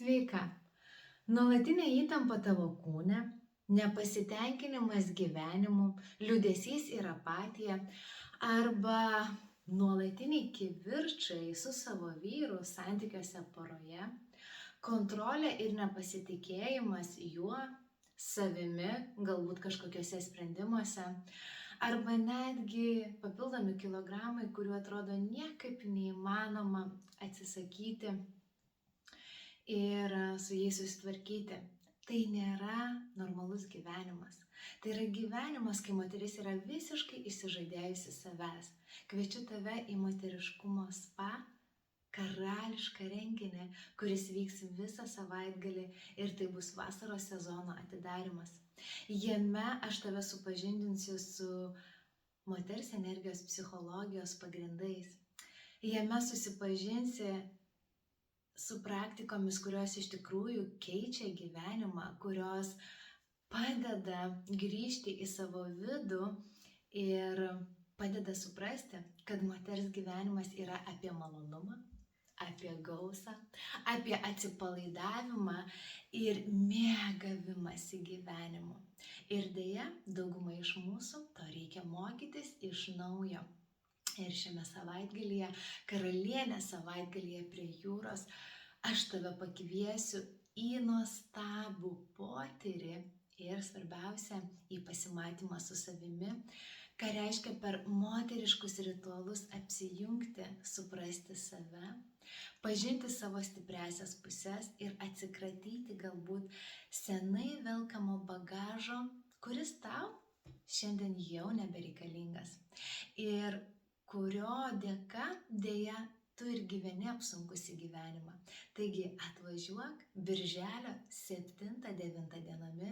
Sveika. Nuolatinė įtampa tavo kūne, nepasitenkinimas gyvenimu, liūdesys ir apatija arba nuolatiniai kivirčai su savo vyru santykiuose poroje, kontrolė ir nepasitikėjimas juo, savimi, galbūt kažkokiuose sprendimuose, arba netgi papildomi kilogramai, kuriuo atrodo niekaip neįmanoma atsisakyti ir su jais susitvarkyti. Tai nėra normalus gyvenimas. Tai yra gyvenimas, kai moteris yra visiškai išsižadėjusi savęs. Kviečiu tave į moteriškumo spa, karališką renginį, kuris vyks visą savaitgalį ir tai bus vasaros sezono atidarymas. Jame aš tave supažindinsiu su moters energijos psichologijos pagrindais. Jame susipažinsi su praktikomis, kurios iš tikrųjų keičia gyvenimą, kurios padeda grįžti į savo vidų ir padeda suprasti, kad moters gyvenimas yra apie malonumą, apie gausą, apie atsipalaidavimą ir mėgavimąsi gyvenimu. Ir deja, daugumai iš mūsų to reikia mokytis iš naujo. Ir šiame savaitgalyje, karalienės savaitgalyje prie jūros, aš tave pakviesiu į nuostabų potyrį ir svarbiausia, į pasimatymą su savimi, ką reiškia per moteriškus ritualus apsijungti, suprasti save, pažinti savo stipriasias puses ir atsikratyti galbūt senai velkamo bagažo, kuris tau šiandien jau nebereikalingas. Ir kurio dėka dėja tu ir gyveni apsunkusi gyvenimą. Taigi atvažiuok birželio 7-9 dienomis